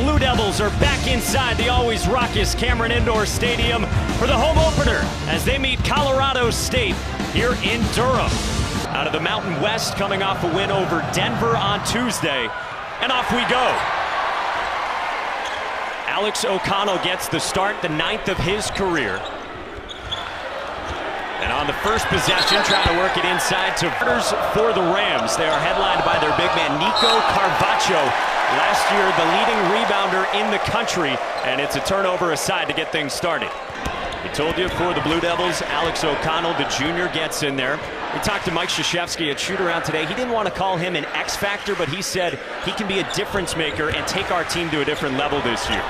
Blue Devils are back inside the always raucous Cameron Indoor Stadium for the home opener as they meet Colorado State here in Durham. Out of the Mountain West, coming off a win over Denver on Tuesday, and off we go. Alex O'Connell gets the start, the 9th of his career. And on the first possession, trying to work it inside to for the Rams. They are headlined by their big man, Nico Carvacho. Last year, the leading rebounder in the country, and it's a turnover aside to get things started. We told you for the Blue Devils, Alex O'Connell, the junior, gets in there. We talked to Mike Krzyzewski at shoot-around today. He didn't want to call him an X-factor, but he said he can be a difference maker and take our team to a different level this year.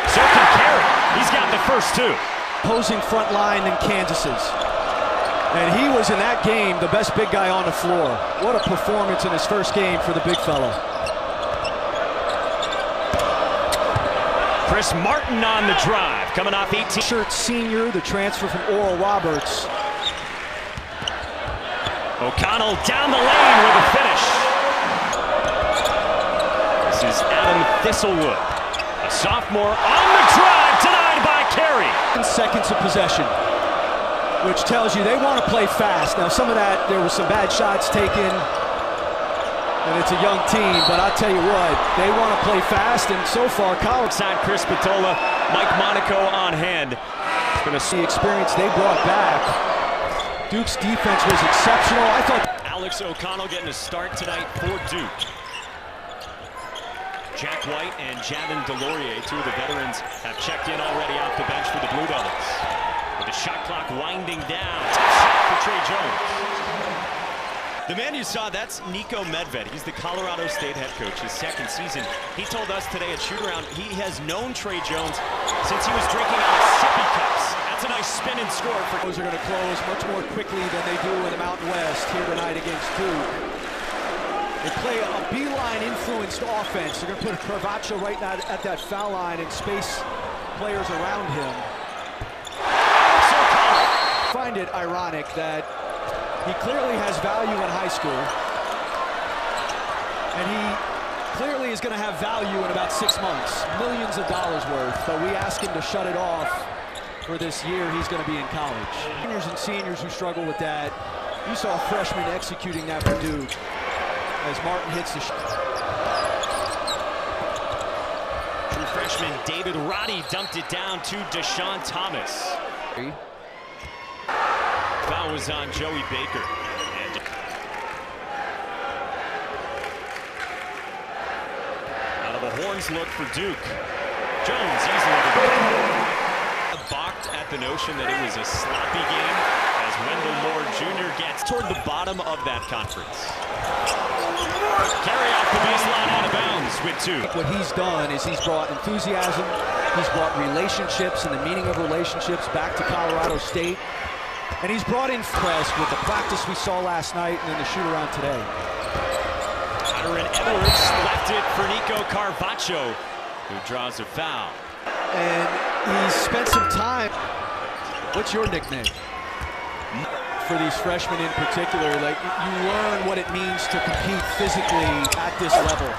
So can Carey. He's got the first two. Opposing front line in Kansas's. And he was in that game the best big guy on the floor. What a performance in his first game for the big fella. Chris Martin on the drive, coming off 18. Shirt senior, the transfer from Oral Roberts. O'Connell down the lane with a finish. This is Adam Thistlewood, a sophomore on the drive, denied by Carey. 10 seconds of possession, which tells you they want to play fast. Now, some of that, there were some bad shots taken, and it's a young team, but I'll tell you what, they want to play fast, and so far, college side Chris Patola, Mike Monaco on hand. Going to see the experience they brought back. Duke's defense was exceptional. I thought Alex O'Connell getting a start tonight for Duke. Jack White and Javin DeLaurier, two of the veterans, have checked in already off the bench for the Blue Devils. With the shot clock winding down, tough shot for Tre Jones. The man you saw, that's Niko Medved. He's the Colorado State head coach, his second season. He told us today at shoot-around he has known Tre Jones since he was drinking out of sippy cups. That's a nice spin and score for. Those are going to close much more quickly than they do in the Mountain West here tonight against Duke. They play a beeline influenced offense. They're going to put Carvacho right now at that foul line and space players around him. I find it ironic that he clearly has value in high school, and he clearly is going to have value in about 6 months, millions of dollars worth, but we ask him to shut it off for this year. He's going to be in college. Juniors and seniors who struggle with that, you saw a freshman executing that for Duke as Martin hits the shot. True freshman David Roddy dumped it down to Deshaun Thomas. Foul was on Joey Baker. And out of the horns look for Duke. Jones easily balked at the notion that it was a sloppy game as Wendell Moore Jr. gets toward the bottom of that conference. Carry off the baseline out of bounds with two. What he's done is he's brought enthusiasm, he's brought relationships and the meaning of relationships back to Colorado State. And he's brought in press with the practice we saw last night and then the shoot-around today. Tyron Edwards left it for Nico Carvacho, who draws a foul. And he's spent some time. What's your nickname? For these freshmen in particular, like you learn what it means to compete physically at this level.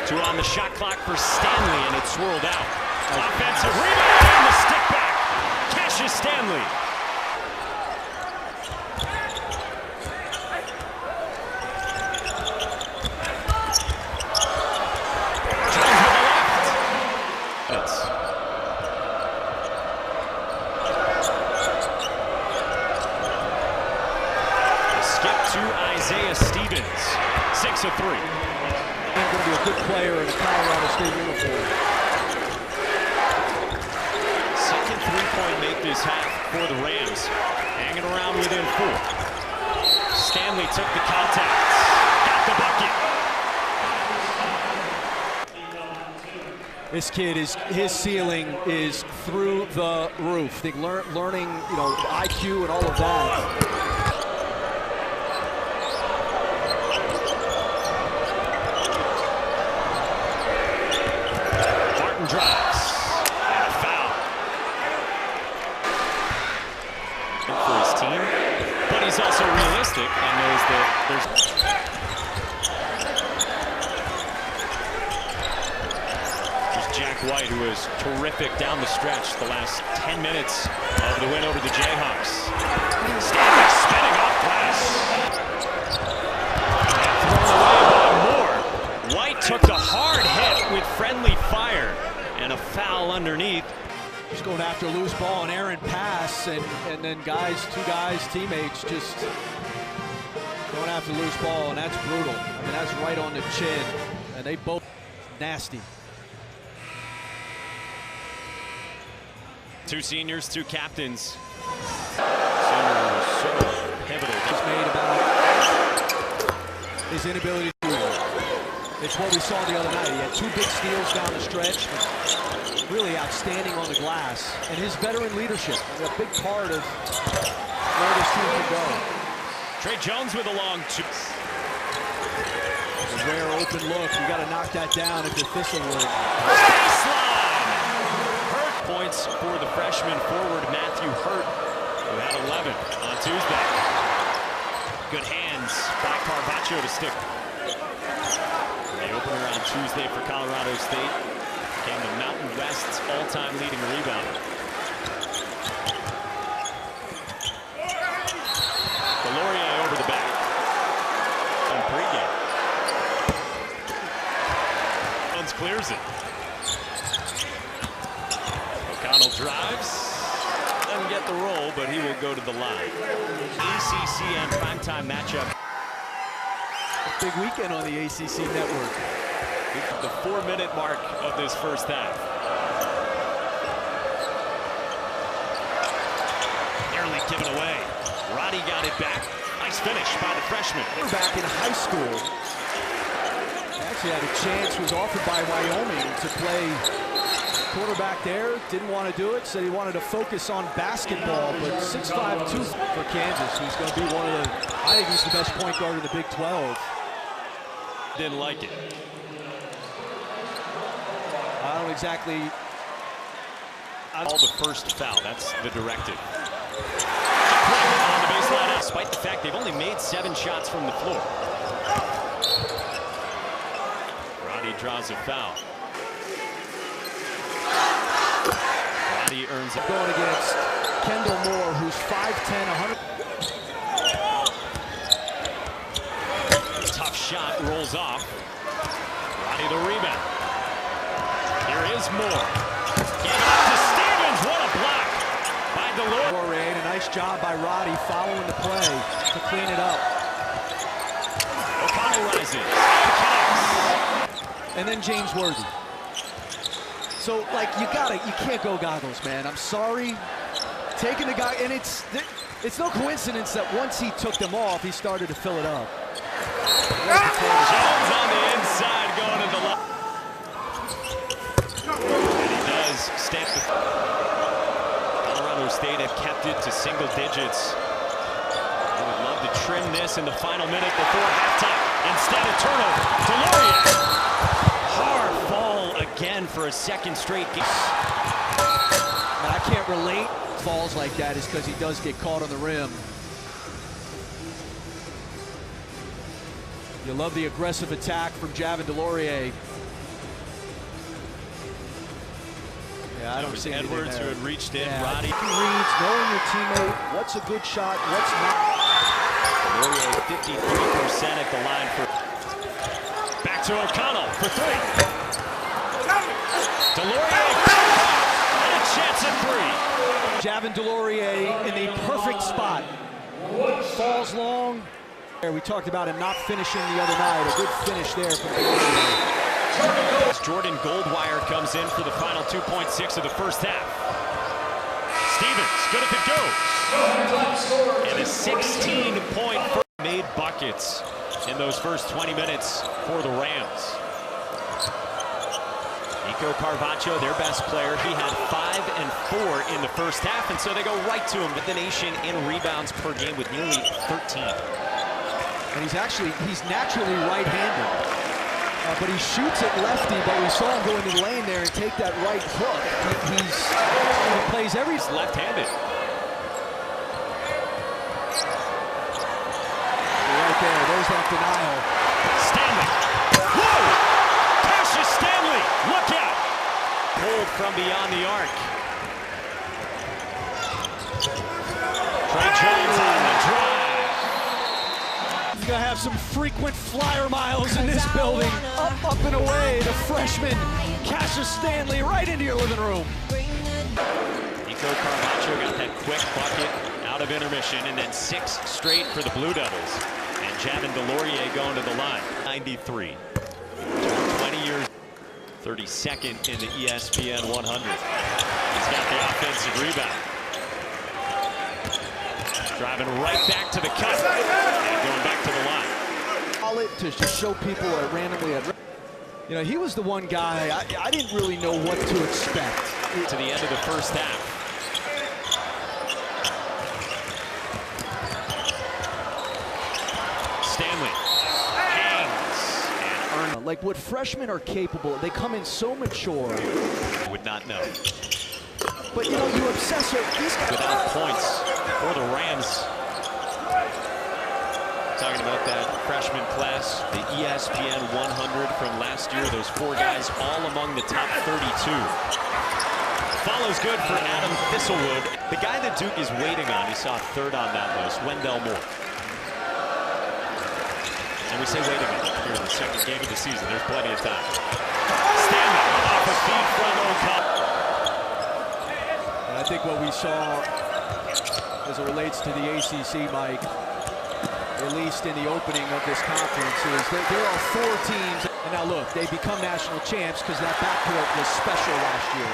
Two on the shot clock for Stanley, and it swirled out. Offensive rebound and the stick back. Cassius Stanley. Jones with the left. That's a skip to Isaiah Stevens. 6 of 3. He's going to be a good player in a Colorado State uniform. Second three-point make this half for the Rams. Hanging around within 4. Stanley took the contact. Got the bucket. This kid his ceiling is through the roof. They learning, you know, IQ and all of that. Drives and a foul for his team, but he's also realistic and knows that there's White, who was terrific down the stretch the last 10 minutes of the win over the Jayhawks. Stanley spinning off glass. Thrown away by Moore. White took the hard hit with friendly fire and a foul underneath. Just going after a loose ball, an errant pass, and then two guys, teammates just going after loose ball, and that's brutal. I mean, that's right on the chin, and they both nasty. Two seniors, two captains. Senior was so pivotal. He's made about his inability to do it. It's what we saw the other night. He had two big steals down the stretch. Really outstanding on the glass. And his veteran leadership, a big part of where this team can go. Trey Jones with a long two. A rare open look. You got to knock that down if you're Thistlewood. Baseline! Hurt points for the freshman forward Matthew Hurt, who had 11 on Tuesday. Good hands by Carvacho to stick. The opener on Tuesday for Colorado State became the Mountain West's all-time leading rebounder. Delorier over the back. On pregame. Jones clears it. O'Connell drives. Doesn't get the roll, but he will go to the line. ACC and primetime matchup. Big weekend on the ACC network. The 4-minute mark of this first half. Nearly given away. Roddy got it back. Nice finish by the freshman. Back in high school, actually had a chance, was offered by Wyoming to play quarterback there. Didn't want to do it, said he wanted to focus on basketball, but 6'5" for Kansas. He's going to be one of the, I think he's the best point guard in the Big 12. Didn't like it. I don't exactly. All the first foul. That's the directive. On the baseline, despite the fact they've only made 7 shots from the floor. Roddy draws a foul. Roddy earns it. Going against Kendall Moore, who's 5'10", 100. Tough shot, rolls off. Roddy the rebound. Here is Moore. Give it up to Stevens. What a block by Delorier. And a nice job by Roddy following the play to clean it up. O'Connell rises. And then James Worthy. So, like, you can't go goggles, man. I'm sorry. Taking the guy, and it's no coincidence that once he took them off, he started to fill it up. Jones on the inside going to the left. And he does stamp the... Colorado State have kept it to single digits. I would love to trim this in the final minute before halftime. Instead, a turnover. Delorier. Hard fall again for a second straight game. I can't relate falls like that is because he does get caught on the rim. You love the aggressive attack from Javin Delorier. Yeah, I don't see Edwards who had reached in. Yeah, Roddy reads, knowing your teammate, what's a good shot, what's not. Delorier 53% at the line for. Back to O'Connell for 3. Delorier and a chance at 3. Javin Delorier in the perfect spot. Falls long. We talked about him not finishing the other night. A good finish there from Delorier. Jordan Goldwire comes in for the final 2.6 of the first half. Stevens, good if it goes. And a 16-point made buckets in those first 20 minutes for the Rams. Nico Carvacho, their best player, he had 5 and 4 in the first half, and so they go right to him. But the nation in rebounds per game with nearly 13. And he's naturally right-handed. But he shoots it lefty, but we saw him go into the lane there and take that right hook. He plays every... He's left-handed. Right there, there's that denial. Stanley. Whoa! Cassius Stanley, look out! beyond the arc. Trey Jones on the drive. He's going to have some frequent flyer miles in this building. Up and away, the freshman, Cassius Stanley, right into your living room. Nico Carvacho got that quick bucket out of intermission, and then 6 straight for the Blue Devils. And Javin DeLaurier going to the line. 93. 20 years. 32nd in the ESPN 100. He's got the offensive rebound. Driving right back to the cut and going back to the line. To just show people randomly. You know, he was the one guy, I didn't really know what to expect. To the end of the first half. Stanley hangs and earns. Like what freshmen are capable, they come in so mature. Would not know. But you know, you obsess over these guys. Without points for the Rams. Talking about that freshman class, the ESPN 100 from last year. Those 4 guys all among the top 32. Follows good for Adam Thistlewood. The guy that Duke is waiting on, he saw 3rd on that list, Wendell Moore. And we say wait a minute here in the 2nd game of the season. There's plenty of time. Stanley off a feed from O'Connell. And I think what we saw as it relates to the ACC, Mike, at least in the opening of this conference, is that there are 4 teams. And now look, they become national champs because that backcourt was special last year.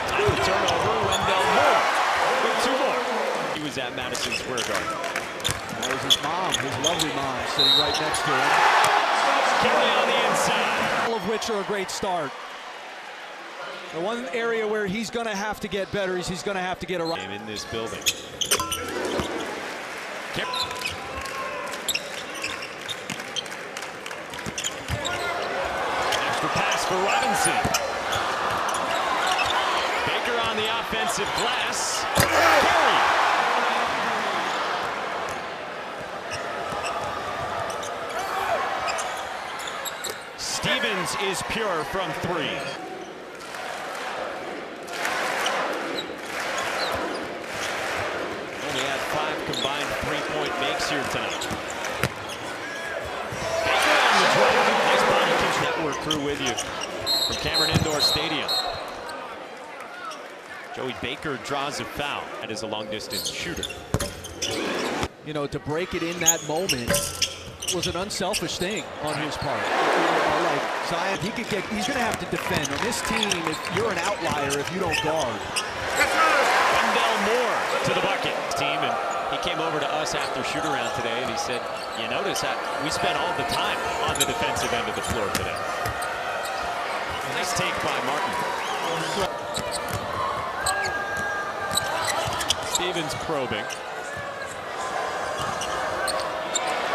Time to turnover, Wendell Moore with 2 more. He was at Madison Square Garden. That was his mom, his lovely mom, sitting right next to him. Kelly on the inside. All of which are a great start. The one area where he's going to have to get better is he's going to have to get a right in this building. Extra pass for Robinson. Baker on the offensive glass. Carey. Stevens is pure from 3. Only had 5 combined 3-point makes here tonight. Baker on the drive. Nice body catch. Network crew with you from Cameron Indoor Stadium. Joey Baker draws a foul. That is a long-distance shooter. You know, to break it in that moment was an unselfish thing on his part. You know, like Zion, he's going to have to defend. On this team, if you're an outlier if you don't guard. Wendell Moore to the bucket. Team, and he came over to us after shoot-around today, and he said, you notice that we spent all the time on the defensive end of the floor today. Nice take by Martin. Stevens probing.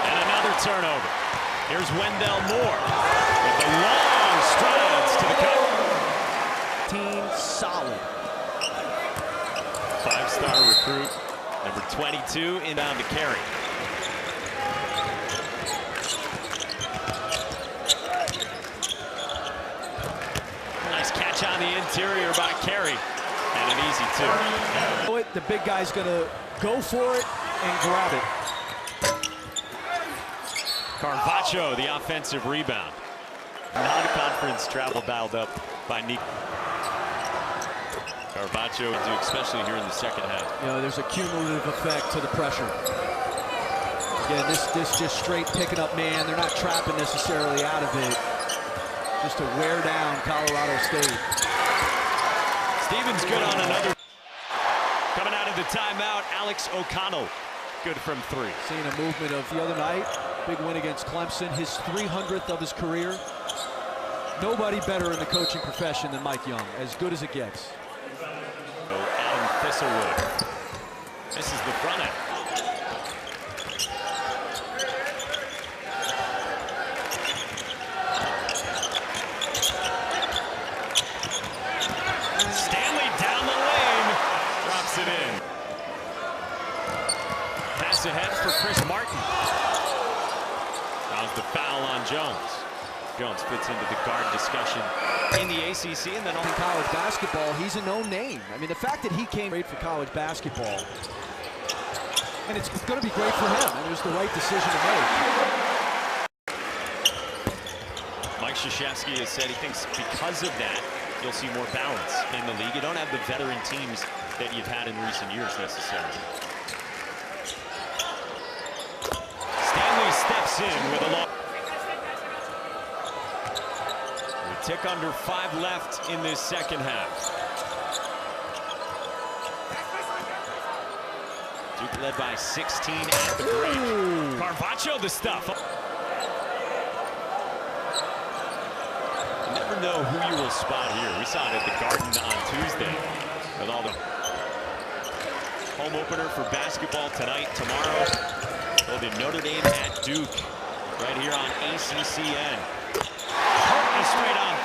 And another turnover. Here's Wendell Moore with the long strides to the cup. Team solid. 5-star recruit, number 22, inbound to Carey. Nice catch on the interior by Carey. And an easy 2. The big guy's going to go for it and grab it. Carvacho, the offensive rebound. Non-conference travel dialed up by Nico. Carvacho, especially here in the 2nd half. You know, there's a cumulative effect to the pressure. Again, this just straight picking up man. They're not trapping necessarily out of it. Just to wear down Colorado State. Stevens good on another. Coming out of the timeout, Alex O'Connell. Good from 3. Seeing a movement of the other night. Big win against Clemson. His 300th of his career. Nobody better in the coaching profession than Mike Young. As good as it gets. Adam Thistlewood. This is the front end. Stanley down the lane. Drops it in. Pass ahead for Chris Martin. Draws the foul on Jones. Jones fits into the guard discussion in the ACC, and then In college basketball, he's a known name. I mean, the fact that he came great for college basketball, and it's going to be great for him, and it was the right decision to make. Mike Krzyzewski has said he thinks because of that, you'll see more balance in the league. You don't have the veteran teams that you've had in recent years necessarily. Stanley steps in with a long. We tick under 5 left in this second half. Duke led by 16 at the break. Carvacho the stuff. You never know who you will spot here. We saw it at the Garden on Tuesday with all the home opener for basketball tonight, tomorrow. They'll be Notre Dame at Duke right here on ACCN. Harden straight on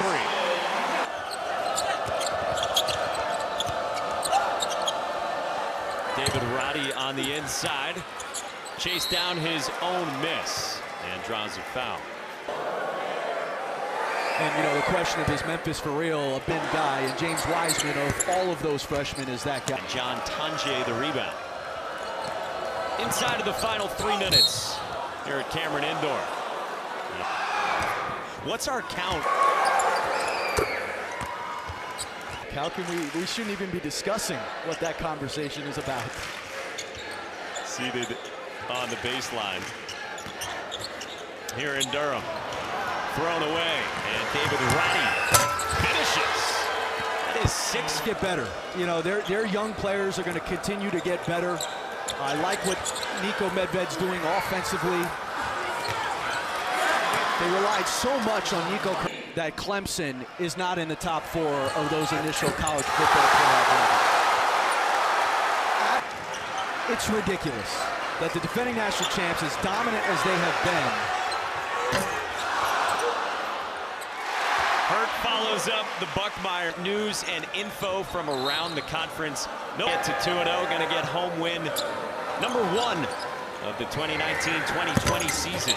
3. David Roddy on the inside. Chased down his own miss and draws a foul. And, you know, the question of is Memphis for real a bin guy? And James Wiseman, of all of those freshmen, is that guy. John Tonje the rebound. Inside of the final 3 minutes here at Cameron Indoor. What's our count? How can we shouldn't even be discussing what that conversation is about. Seated on the baseline here in Durham. Thrown away, and David Roddy finishes. That is 6. Get better. You know, their young players are going to continue to get better. I like what Niko Medved's doing offensively. They relied so much on Nico that Clemson is not in the top 4 of those initial college football playoff rankings. It's ridiculous that the defending national champs, as dominant as they have been, Hurt follows up the Buckmeyer news and info from around the conference. Get to 2-0, going to get home win number 1 of the 2019-2020 season.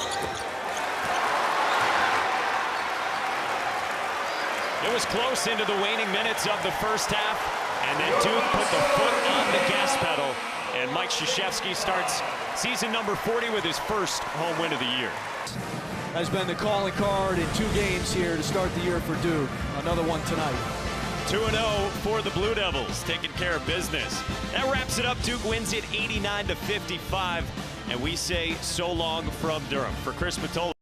It was close into the waning minutes of the first half, and then Duke put the foot on the gas pedal, and Mike Krzyzewski starts season number 40 with his first home win of the year. has been the calling card in 2 games here to start the year for Duke. Another one tonight. 2-0 for the Blue Devils, taking care of business. That wraps it up. Duke wins it 89-55, and we say so long from Durham. For Chris Matola.